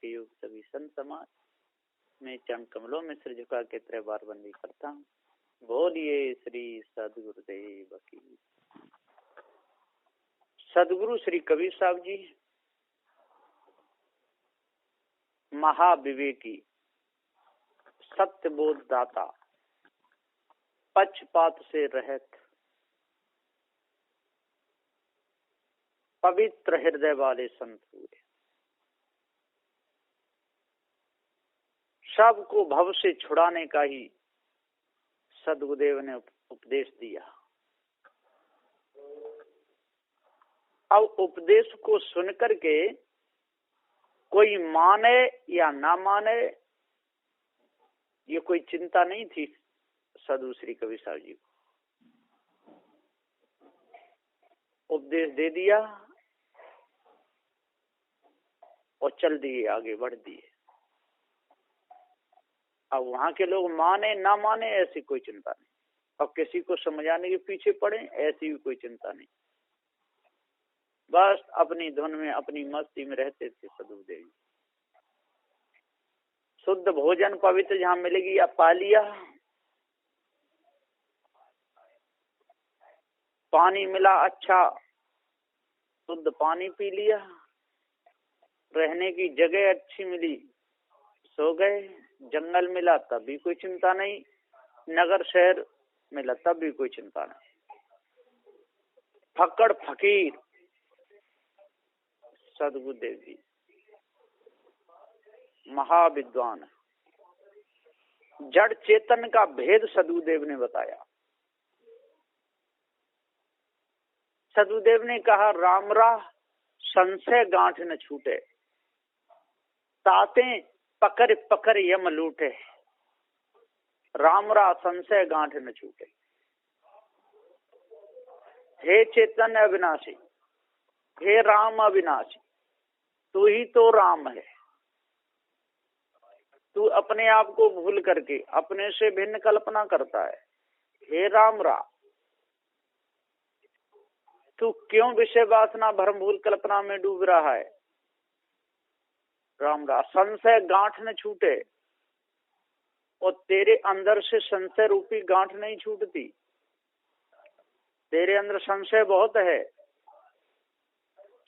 के युग सभी संत समाज में चरण कमलों में सिर झुका के 3 बार बंदी करता हूँ। बोलिए श्री सदगुरुदेव की। सदगुरु श्री कबीर साहब जी महाविवेकी, सत्य बोध दाता, पक्षपात से रहित, पवित्र हृदय वाले संत हुए। सबको भव से छुड़ाने का ही सदगुरुदेव ने उपदेश दिया। अब उपदेश को सुनकर के कोई माने या ना माने, ये कोई चिंता नहीं थी सदगुरु श्री कबीर साहब जी को। उपदेश दे दिया और चल दिए, आगे बढ़ दिए। अब वहां के लोग माने ना माने ऐसी कोई चिंता नहीं, अब किसी को समझाने के पीछे पड़े ऐसी भी कोई चिंता नहीं। बस अपनी धुन में अपनी मस्ती में रहते थे सदगुरुदेव जी। शुद्ध भोजन पवित्र जहां मिलेगी या पा लिया, पानी मिला अच्छा शुद्ध पानी पी लिया, रहने की जगह अच्छी मिली सो गए, जंगल मिला तब भी कोई चिंता नहीं, नगर शहर मिला तब भी कोई चिंता नहीं। फक्कड़ फकीर सदगुरुदेव जी महाविद्वान, जड़ चेतन का भेद सदगुरुदेव ने बताया। सदगुरुदेव ने कहा राम राह संशय गांठ न छूटे, ताते पकड़ पकड़ यम लूटे। राम राह संशय गांठ न छूटे। हे चेतन अविनाशी, हे राम अविनाशी, तू ही तो राम है। तू अपने आप को भूल करके अपने से भिन्न कल्पना करता है। हे राम राम, तू क्यों विषय वासना भरम भूल कल्पना में डूब रहा है। राम राम, संशय गांठ न छूटे, और तेरे अंदर से संशय रूपी गांठ नहीं छूटती। तेरे अंदर संशय बहुत है,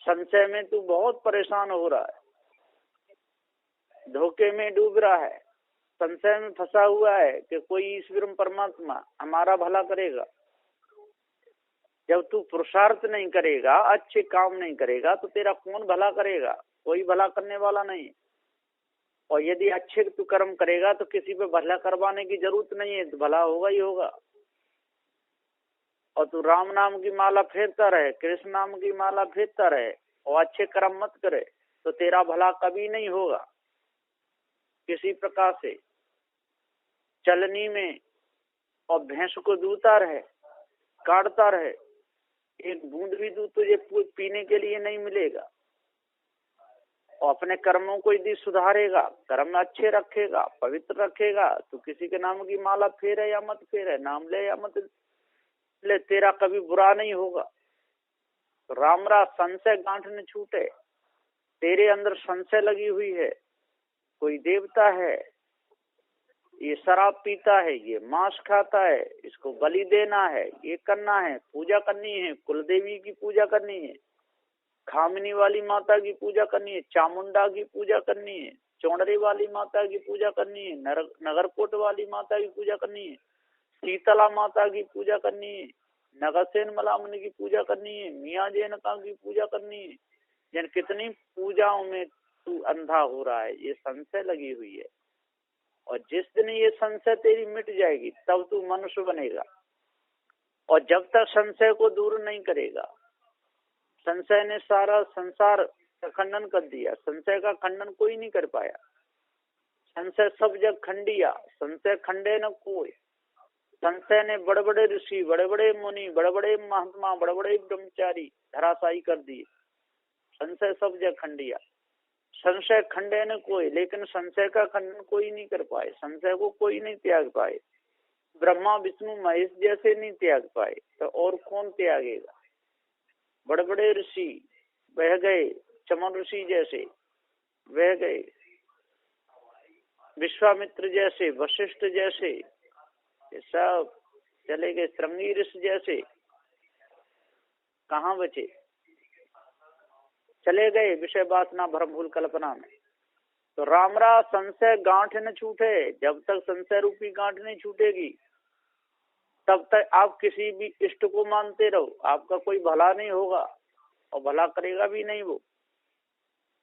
संशय में तू बहुत परेशान हो रहा है, धोखे में डूब रहा है, संशय में फंसा हुआ है कि कोई ईश्वर परमात्मा हमारा भला करेगा। जब तू पुरुषार्थ नहीं करेगा, अच्छे काम नहीं करेगा, तो तेरा कौन भला करेगा? कोई भला करने वाला नहीं। और यदि अच्छे तू कर्म करेगा तो किसी पे भला करवाने की जरूरत नहीं है, तो भला होगा ही होगा। और तू राम नाम की माला फेरता रहे, कृष्ण नाम की माला फेरता रहे और अच्छे कर्म मत करे, तो तेरा भला कभी नहीं होगा। किसी प्रकार से चलनी में और भैंस को दूता रहे, काटता रहे, एक बूंद भी दूध तुझे पीने के लिए नहीं मिलेगा। और अपने कर्मों को यदि सुधारेगा, कर्म अच्छे रखेगा, पवित्र रखेगा, तो किसी के नाम की माला फेरे या मत फेरे, नाम ले या मत ले, तेरा कभी बुरा नहीं होगा। तो राम राम संशय गांठ न छूटे। तेरे अंदर संशय लगी हुई है, कोई देवता है, ये शराब पीता है, ये मांस खाता है, इसको बलि देना है, ये करना है, पूजा करनी है, कुलदेवी की पूजा करनी है, खामिनी वाली माता की पूजा करनी है, चामुंडा की पूजा करनी है, चौंडरी वाली माता की पूजा करनी है, नगरकोट वाली माता की पूजा करनी है, शीतला माता की पूजा करनी है, नगरसेन मलामनी की पूजा करनी है, मियाँ जैनका की पूजा करनी है। जन कितनी पूजाओं में तू अंधा हो रहा है, ये संशय लगी हुई है। और जिस दिन ये संशय तेरी मिट जाएगी तब तू मनुष्य बनेगा। और जब तक संशय को दूर नहीं करेगा, संशय ने सारा संसार का खंडन कर दिया, संशय का खंडन कोई नहीं कर पाया। संशय सब जग खंडिया, संशय खंडे न कोई। संशय ने बड़े बड़े ऋषि, बड़े बड़े मुनि, बड़े बड़े महात्मा, बड़े बड़े ब्रह्मचारी धराशायी कर दिए। संशय सब जग खंडिया, संशय खंडे न कोई, लेकिन संशय का खंडन कोई नहीं कर पाए, संशय को कोई नहीं त्याग पाए। ब्रह्मा विष्णु महेश जैसे नहीं त्याग पाए, तो और कौन त्यागेगा? बड़े बड़े ऋषि बह गए, चमन ऋषि जैसे बह गए, विश्वामित्र जैसे, वशिष्ठ जैसे, ये सब चले गए, श्रृंगी ऋषि जैसे कहाँ बचे, चले गए विषय वासना भ्रम भूल कल्पना में। तो रामरा संशय गांठ न छूटे, जब तक संशय रूपी गांठ नहीं छूटेगी तब तक आप किसी भी इष्ट को मानते रहो, आपका कोई भला नहीं होगा और भला करेगा भी नहीं वो।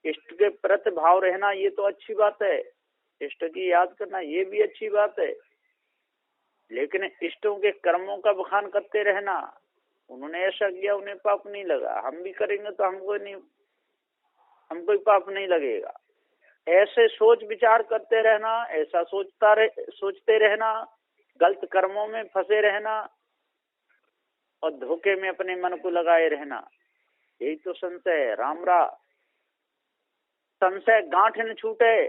इष्ट के प्रति भाव रहना ये तो अच्छी बात है, इष्ट की याद करना ये भी अच्छी बात है, लेकिन इष्टों के कर्मों का बखान करते रहना, उन्होंने ऐसा किया उन्हें पाप नहीं लगा, हम भी करेंगे तो हमको पाप नहीं लगेगा, ऐसे सोच विचार करते रहना, ऐसा सोचते रहना, गलत कर्मों में फंसे रहना और धोखे में अपने मन को लगाए रहना, यही तो संशय है। रामरा संशय गांठ न छूटे,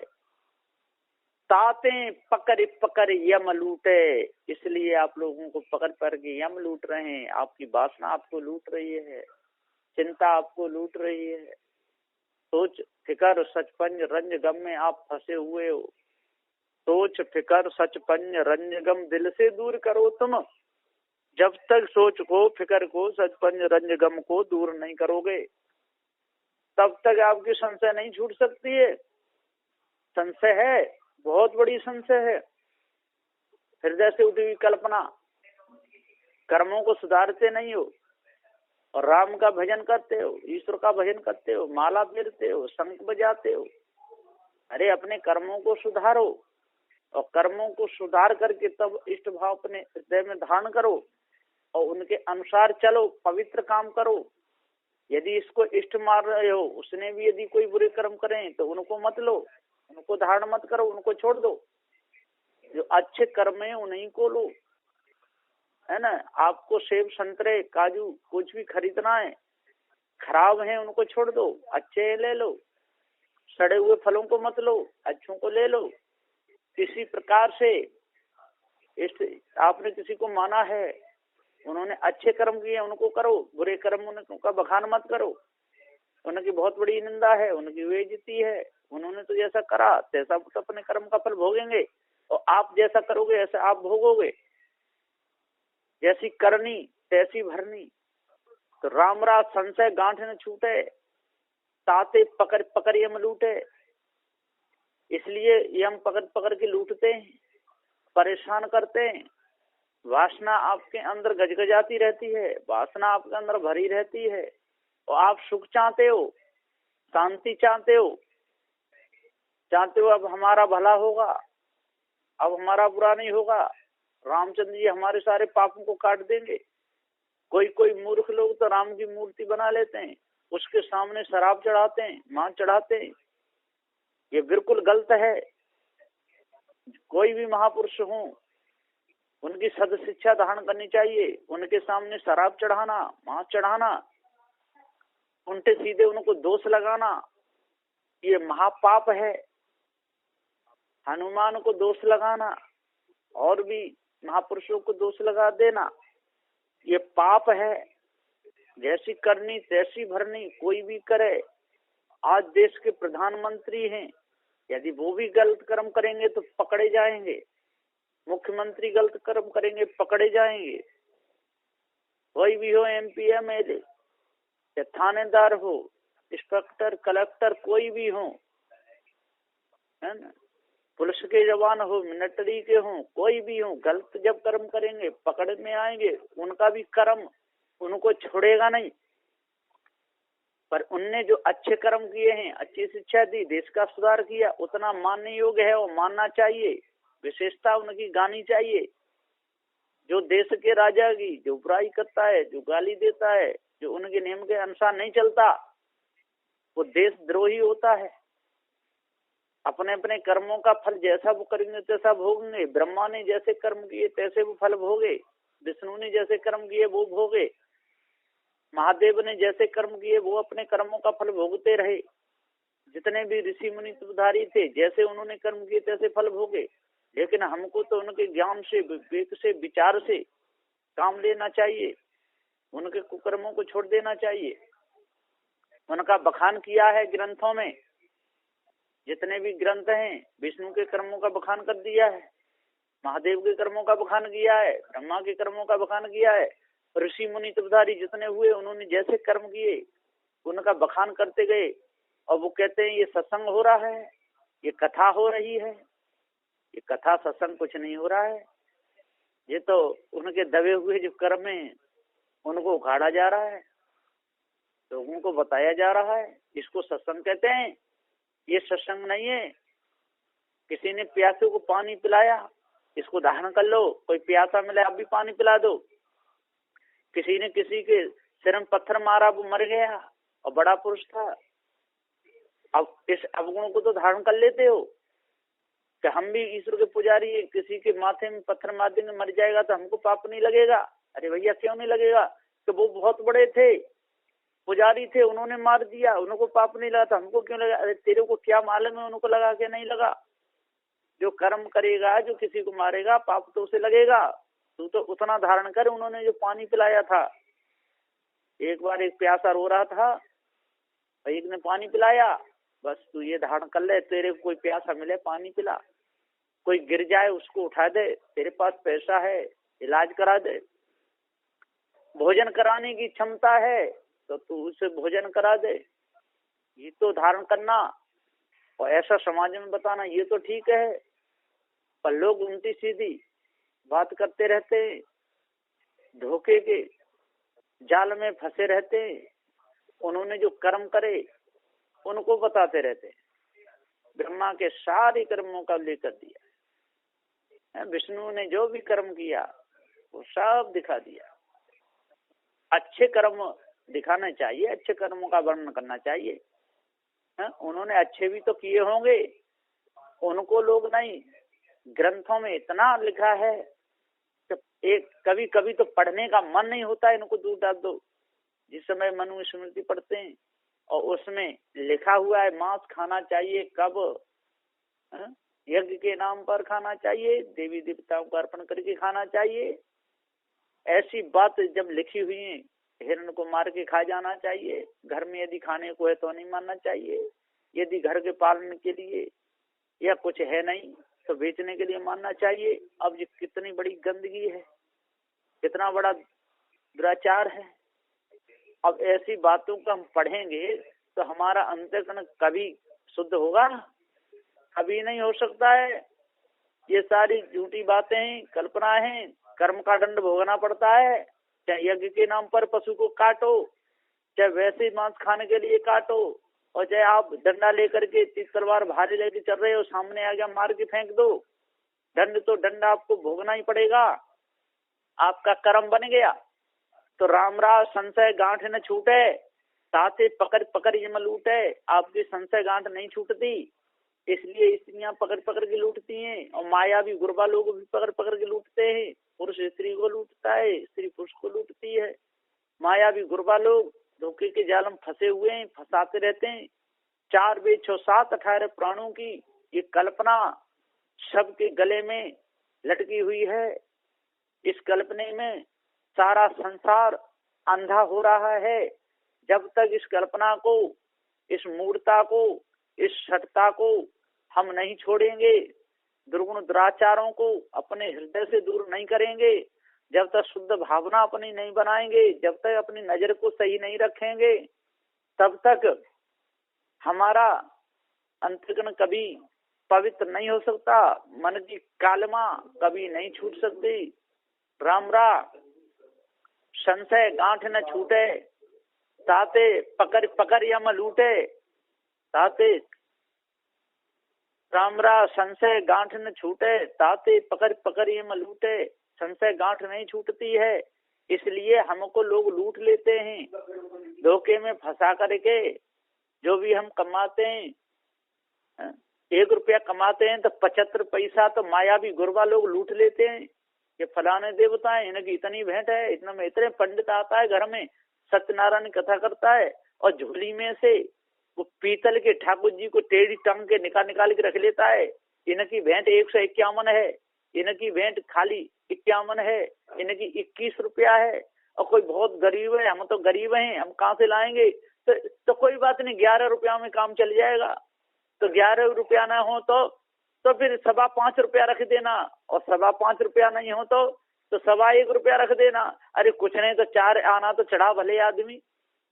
ताते पकड़ पकड़ यम लूटे, इसलिए आप लोगों को पकड़ पकड़ के यम लूट रहे हैं, आपकी वासना आपको लूट रही है, चिंता आपको लूट रही है, सोच फिकर सचपंज रंज गम में आप फंसे हुए हो, सोच फिकर सचपंज रंज गम दिल से दूर करो तुम, जब तक सोच को फिकर को सचपंज रंज गम को दूर नहीं करोगे तब तक आपकी संशय नहीं छूट सकती है। संशय है, बहुत बड़ी संशय है। हृदय से उठी हुई कल्पना, कर्मों को सुधारते नहीं हो और राम का भजन करते हो, ईश्वर का भजन करते हो, माला फेरते हो, शंख बजाते हो, अरे अपने कर्मों को सुधारो और कर्मों को सुधार करके तब इष्ट भाव अपने हृदय में धारण करो और उनके अनुसार चलो, पवित्र काम करो। यदि इसको इष्ट मार रहे हो, उसने भी यदि कोई बुरे कर्म करें तो उनको मत लो, उनको धारण मत करो, उनको छोड़ दो, जो अच्छे कर्म है उन्हीं को लो, है ना। आपको सेब संतरे काजू कुछ भी खरीदना है, खराब है उनको छोड़ दो, अच्छे ले लो, सड़े हुए फलों को मत लो, अच्छों को ले लो। किसी प्रकार से आपने किसी को माना है, उन्होंने अच्छे कर्म किए उनको करो, बुरे कर्म उनका बखान मत करो, उनकी बहुत बड़ी निंदा है, उनकी बेइज्जती है, उन्होंने तो जैसा करा तैसा तो अपने कर्म का फल भोगेंगे और आप जैसा करोगे ऐसा आप भोगोगे, जैसी करनी तैसी भरनी। तो रामरा संशय गांठ न छूटे, ताते पकड़ पकड़ यम लूटे, इसलिए यम पकड़ पकड़ के लूटते हैं, परेशान करते हैं। वासना आपके अंदर गजगजाती रहती है, वासना आपके अंदर भरी रहती है और आप सुख चाहते हो, शांति चाहते हो अब हमारा भला होगा, अब हमारा बुरा नहीं होगा, रामचंद्र जी हमारे सारे पापों को काट देंगे। कोई मूर्ख लोग तो राम की मूर्ति बना लेते हैं, उसके सामने शराब चढ़ाते हैं, मांस चढ़ाते हैं, ये बिल्कुल गलत है। कोई भी महापुरुष हो उनकी सद शिक्षा धारण करनी चाहिए, उनके सामने शराब चढ़ाना, मांस चढ़ाना, उल्टे सीधे उनको दोष लगाना ये महापाप है। हनुमान को दोष लगाना और भी महापुरुषों को दोष लगा देना ये पाप है। जैसी करनी तैसी भरनी, कोई भी करे। आज देश के प्रधानमंत्री हैं, यदि वो भी गलत कर्म करेंगे तो पकड़े जाएंगे, मुख्यमंत्री गलत कर्म करेंगे पकड़े जाएंगे, कोई भी हो, MP MLA या थानेदार हो, इंस्पेक्टर कलेक्टर कोई भी हो, है ना, पुलिस के जवान हो, मिलिट्री के हो, कोई भी हो, गलत जब कर्म करेंगे पकड़ में आएंगे, उनका भी कर्म उनको छोड़ेगा नहीं। पर उनने जो अच्छे कर्म किए हैं, अच्छी शिक्षा दी, देश का सुधार किया, उतना मानने योग्य है और मानना चाहिए, विशेषता उनकी गानी चाहिए। जो देश के राजा की जो बुराई करता है, जो गाली देता है, जो उनके नियम के अनुसार नहीं चलता, वो देशद्रोही होता है। अपने अपने कर्मों का फल जैसा वो करेंगे तैसा भोगेंगे। ब्रह्मा ने जैसे कर्म किए तैसे वो फल भोगे, विष्णु ने जैसे कर्म किए वो भोगे, महादेव ने जैसे कर्म किए वो अपने कर्मों का फल भोगते रहे। जितने भी ऋषि मुनि तुधारी थे, जैसे उन्होंने कर्म किए तैसे फल भोगे। लेकिन हमको तो उनके ज्ञान से, विवेक से, विचार से काम लेना चाहिए, उनके कुकर्मों को छोड़ देना चाहिए। उनका बखान किया है ग्रंथों में, जितने भी ग्रंथ हैं विष्णु के कर्मों का बखान कर दिया है, महादेव के कर्मों का बखान किया है, ब्रह्मा के कर्मों का बखान किया है। ऋषि मुनि तपधारी जितने हुए उन्होंने जैसे कर्म किए उनका बखान करते गए। और वो कहते हैं ये सत्संग हो रहा है, ये कथा हो रही है। ये कथा सत्संग कुछ नहीं हो रहा है, ये तो उनके दबे हुए जो कर्म है उनको उखाड़ा जा रहा है, लोगों को बताया जा रहा है। इसको सत्संग कहते हैं। ये सत्संग नहीं है। किसी ने प्यासे को पानी पिलाया, इसको धारण कर लो। कोई प्यासा मिले आप भी पानी पिला दो। किसी ने किसी के सिर में पत्थर मारा, वो मर गया और बड़ा पुरुष था। अब इस अवगुण को तो धारण कर लेते हो कि हम भी ईश्वर के पुजारी है, किसी के माथे में पत्थर मार देंगे मर जाएगा तो हमको पाप नहीं लगेगा। अरे भैया क्यों नहीं लगेगा? कि वो बहुत बड़े थे, पुजारी थे, उन्होंने मार दिया, उनको पाप नहीं लगा तो हमको क्यों लगा? अरे तेरे को क्या मालूम है उनको लगा के नहीं लगा? जो कर्म करेगा, जो किसी को मारेगा, पाप तो उसे लगेगा। तू तो उतना धारण कर। उन्होंने जो पानी पिलाया था, एक बार एक प्यासा रो रहा था, एक ने पानी पिलाया, बस तू ये धारण कर ले, तेरे को कोई प्यासा मिले पानी पिला। कोई गिर जाए उसको उठा दे, तेरे पास पैसा है इलाज करा दे। भोजन कराने की क्षमता है तो तू उसे भोजन करा दे। ये तो धारण करना और ऐसा समाज में बताना, ये तो ठीक है। पर लोग उल्टी सीधी बात करते रहते हैं, धोखे के जाल में फंसे रहते हैं। उन्होंने जो कर्म करे उनको बताते रहते हैं। ब्रह्मा के सारे कर्मों का उल्लेख कर दिया। विष्णु ने जो भी कर्म किया वो सब दिखा दिया। अच्छे कर्म दिखाना चाहिए, अच्छे कर्मों का वर्णन करना चाहिए। उन्होंने अच्छे भी तो किए होंगे, उनको लोग नहीं। ग्रंथों में इतना लिखा है कि एक कभी कभी तो पढ़ने का मन नहीं होता, इनको दूर डाल दो। जिस समय मनु स्मृति पढ़ते हैं और उसमें लिखा हुआ है मांस खाना चाहिए कब, यज्ञ के नाम पर खाना चाहिए, देवी देवताओं को अर्पण करके खाना चाहिए। ऐसी बात जब लिखी हुई है, हिरण को मार के खा जाना चाहिए, घर में यदि खाने को है तो नहीं मानना चाहिए, यदि घर के पालन के लिए या कुछ है नहीं तो बेचने के लिए मानना चाहिए। अब ये कितनी बड़ी गंदगी है, कितना बड़ा दुराचार है। अब ऐसी बातों को हम पढ़ेंगे तो हमारा अंतःकरण कभी शुद्ध होगा? कभी नहीं हो सकता है। ये सारी झूठी बातें हैं, कल्पना है। कर्म का दंड भोगना पड़ता है, चाहे यज्ञ के नाम पर पशु को काटो, चाहे वैसे मांस खाने के लिए काटो, और चाहे आप डंडा लेकर के तीर तलवार भारी लेके चल रहे हो, सामने आ गया मार के फेंक दो। दंड तो दंड आपको भोगना ही पड़ेगा। आपका कर्म बन गया तो राम राज संशय गांठ न छूटे, ताते पकड़ पकड़ ये लूटे। आपकी संशय गांठ नहीं छूटती, इसलिए स्त्रियां पकड़ पकड़ के लूटती हैं, और माया भी गुरबा लोग भी पकड़ पकड़ के लूटते हैं। पुरुष स्त्री को लूटता है, स्त्री पुरुष को लूटती है। माया भी गुरबा लोग धोखे के जाल में फंसे हुए हैं, फंसाते रहते हैं। 4 वेद 6 7 18 प्राणों की ये कल्पना सबके गले में लटकी हुई है। इस कल्पने में सारा संसार अंधा हो रहा है। जब तक इस कल्पना को, इस मूर्ता को, इस सत्ता को हम नहीं छोड़ेंगे, दुर्गुण दुराचारों को अपने हृदय से दूर नहीं करेंगे, जब तक शुद्ध भावना अपनी नहीं बनाएंगे, जब तक अपनी नजर को सही नहीं रखेंगे, तब तक हमारा अंतःकरण कभी पवित्र नहीं हो सकता। मन की कालमा कभी नहीं छूट सकती। राम संशय गांठ न छूटे, ताते पकड़ पकड़ यम लूटे। ताते राम संशय गांठ न छूटे, ताते पकड़ पकड़ यम लूटे। संशय गांठ नहीं छूटती है, इसलिए हमको लोग लूट लेते हैं। धोखे में फंसा करके जो भी हम कमाते हैं, 1 रुपया कमाते हैं तो 75 पैसा तो मायावी गुरबा लोग लूट लेते हैं। ये फलाने देवता है, इनकी इतनी भेंट है, इतना में इतने पंडित आता है घर में, सत्यनारायण कथा करता है, और झोली में से वो पीतल के ठाकुर जी को टेढ़ी टांग के निकाल के रख लेता है। इनकी भेंट 151 है, इनकी भेंट खाली 51 है, इनकी 21 रुपया है। और कोई बहुत गरीब है, हम तो गरीब हैं, हम कहाँ से लाएंगे? तो कोई बात नहीं, 11 रुपया में काम चल जाएगा। तो 11 रुपया ना हो तो फिर 5.25 रुपया रख देना, और 5.25 रुपया नहीं हो तो 1.25 रुपया रख देना। अरे कुछ नहीं तो 4 आना तो चढ़ा भले आदमी।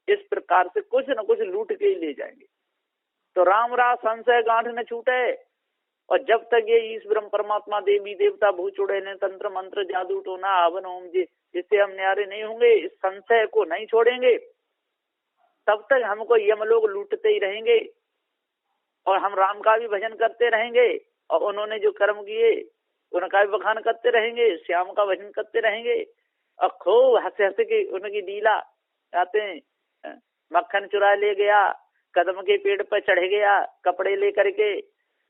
इस प्रकार से कुछ न कुछ लूट के ही ले जाएंगे। तो राम राज संशय गांठ न छूटे। और जब तक ये ईश ब्रह्म परमात्मा देवी देवता भूत चुड़ैल तंत्र मंत्र जादू टोना हवन होम जिससे हम न्यारे नहीं होंगे, इस संशय को नहीं छोड़ेंगे, तब तक हमको यम लोग लूटते ही रहेंगे और हम राम का भी भजन करते रहेंगे और उन्होंने जो कर्म किए उनका भी बखान करते रहेंगे, श्याम का भजन करते रहेंगे और खूब हंस हंस के उनकी लीला आते हैं। मक्खन चुरा ले गया, कदम के पेड़ पर चढ़ गया, कपड़े लेकर के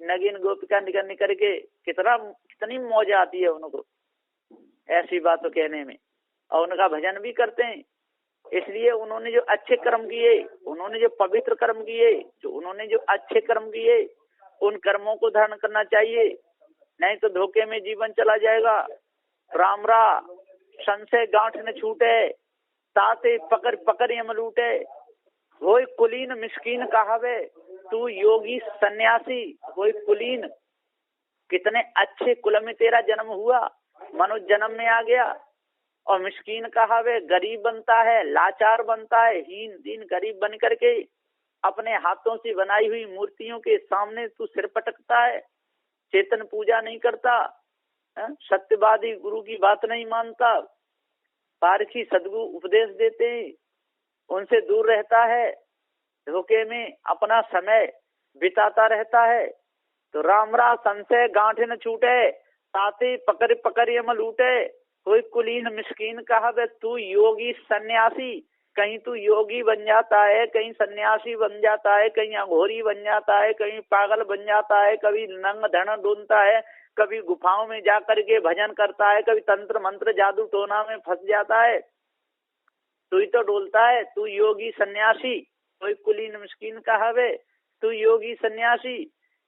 नगीन गोपिका निकल करके कितनी मौज आती है उनको ऐसी बातों कहने में, और उनका भजन भी करते हैं। इसलिए उन्होंने जो अच्छे कर्म किए, उन्होंने जो पवित्र कर्म किए, उन्होंने जो अच्छे कर्म किए, उन कर्मों को धारण करना चाहिए, नहीं तो धोखे में जीवन चला जाएगा। राम रा संशय गांठ न छूटे, ताते पकड़ पकड़ यम लूटे। वही कुलीन मिस्कीन कहावे, तू योगी सन्यासी। वही कुलीन, कितने अच्छे कुल में तेरा जन्म हुआ, मनुष्य जन्म में आ गया, और मिस्कीन कहावे गरीब बनता है, लाचार बनता है, हीन दीन गरीब बन करके अपने हाथों से बनाई हुई मूर्तियों के सामने तू सिर पटकता है, चेतन पूजा नहीं करता, सत्यवादी गुरु की बात नहीं मानता, पारखी सदगुरु उपदेश देते हैं उनसे दूर रहता है, धोखे में अपना समय बिताता रहता है। तो राम रा संशय गांठ न छूटे, ताते पकड़ पकड़ यम लूटे। कोई कुलीन मिस्कीन कहावे, तू योगी सन्यासी। कहीं तू योगी बन जाता है, कहीं सन्यासी बन जाता है, कहीं अघोरी बन जाता है, कहीं पागल बन जाता है, कभी नंग धन ढूंढता है, कभी गुफाओं में जाकर के भजन करता है, कभी तंत्र मंत्र जादू टोना में फंस जाता है। तू ही तो डोलता है, तू योगी सन्यासी। कोई कुलीन मिस्कीन कहावे, तू योगी सन्यासी।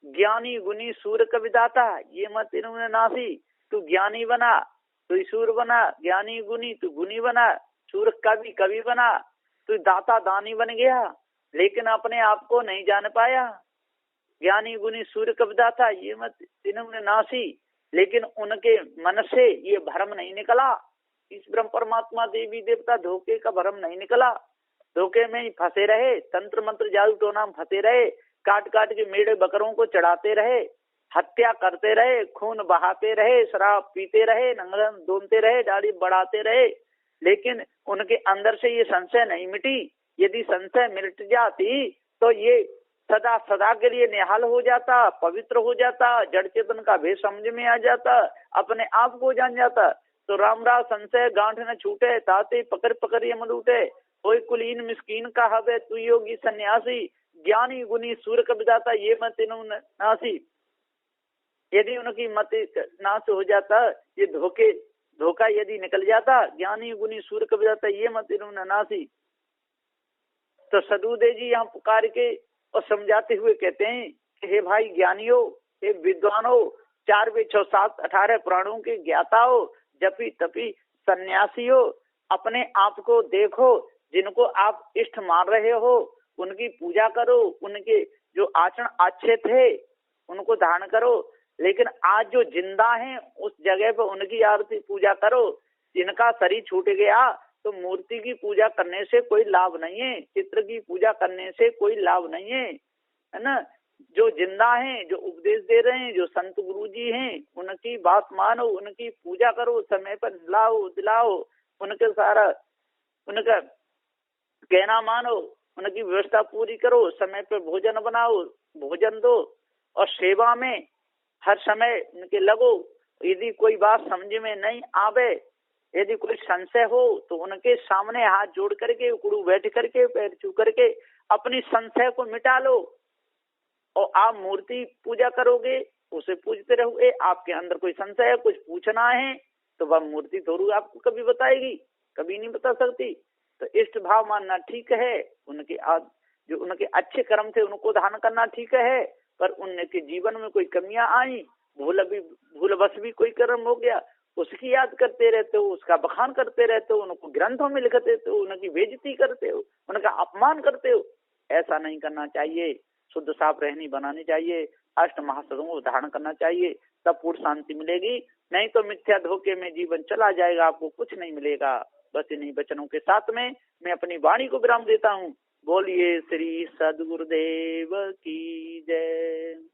ज्ञानी गुनी सूर कविदाता, ये मत इन्होंने नासी। तू ज्ञानी बना, तू सूर बना, ज्ञानी गुनी तू गुनी बना, सूर कवि बना। तू दाता दानी बन गया, लेकिन अपने आप को नहीं जान पाया। ज्ञानी गुनी सूर कविदाता, ये मत इन्होंने नासी, लेकिन उनके मन से ये भ्रम नहीं निकला। इस ब्रह्म परमात्मा देवी देवता धोखे का भ्रम नहीं निकला, धोखे में ही फंसे रहे, तंत्र मंत्र जादू टोना में फंसे रहे, काट काट के मेढ़े बकरों को चढ़ाते रहे, हत्या करते रहे, खून बहाते रहे, शराब पीते रहे, नंगन दूनते रहे, दाढ़ी बढ़ाते रहे, लेकिन उनके अंदर से ये संशय नहीं मिटी। यदि संशय मिट जाती तो ये सदा सदा के लिए निहाल हो जाता, पवित्र हो जाता, जड़ चेतन का भेद समझ में आ जाता, अपने आप को जान जाता। तो राम राज संशय गांठ न छूटे, ताते पकड़ पकड़ यम लूटे। कोई कुलीन मिस्कीन कहावे, तू योगी सन्यासी। ज्ञानी गुनी सूर कविदाता, ये मत इन्होंने नासी। यदि उनकी मत नाश हो जाता, ये धोखा यदि निकल जाता, ज्ञानी गुनी सूर कविदाता, ये मत इन्होंने नासी। तो सदुदेव जी यहाँ पुकार के और समझाते हुए कहते हैं कि हे भाई ज्ञानियों, हे विद्वानों, 4 वेद 6 7 18 पुराणों के ज्ञाता हो, जपी तपी सन्यासी हो, अपने आप को देखो, जिनको आप इष्ट मान रहे हो उनकी पूजा करो, उनके जो आचरण अच्छे थे उनको धारण करो, लेकिन आज जो जिंदा हैं उस जगह पर उनकी आरती पूजा करो। जिनका शरीर छूट गया तो मूर्ति की पूजा करने से कोई लाभ नहीं है, चित्र की पूजा करने से कोई लाभ नहीं है ना। जो जिंदा हैं, जो उपदेश दे रहे हैं, जो संत गुरु जी हैं, उनकी बात मानो, उनकी पूजा करो, समय पर दिलाओ, उनके सारा उनका कहना मानो, उनकी व्यवस्था पूरी करो, समय पर भोजन बनाओ, भोजन दो, और सेवा में हर समय उनके लगो। यदि कोई बात समझ में नहीं आवे, यदि कोई संशय हो तो उनके सामने हाथ जोड़ करके, उकड़ू बैठ करके, पैर छू करके अपनी संशय को मिटा लो, और आप मूर्ति पूजा करोगे, उसे पूजते रहोगे। आपके अंदर कोई संशय है, कुछ पूछना है, तो वह मूर्ति जरूर आपको कभी बताएगी, कभी नहीं बता सकती। तो इष्ट भाव मानना ठीक है, उनके जो उनके अच्छे कर्म थे उनको धारण करना ठीक है, पर उनके जीवन में कोई कमियां आई, भूलवश भी कोई कर्म हो गया, उसकी याद करते रहते हो, उसका बखान करते रहते हो, उनको ग्रंथों में लिख देते हो, उनकी बेइज्जती करते हो, उनका अपमान करते हो। ऐसा नहीं करना चाहिए। शुद्ध साफ रहनी बनानी चाहिए, अष्ट महासतों को धारण करना चाहिए, तब पूर्ण शांति मिलेगी। नहीं तो मिथ्या धोखे में जीवन चला जाएगा, आपको कुछ नहीं मिलेगा। बस इन्हीं वचनों के साथ में मैं अपनी वाणी को विराम देता हूँ। बोलिए श्री सद्गुरुदेव की जय।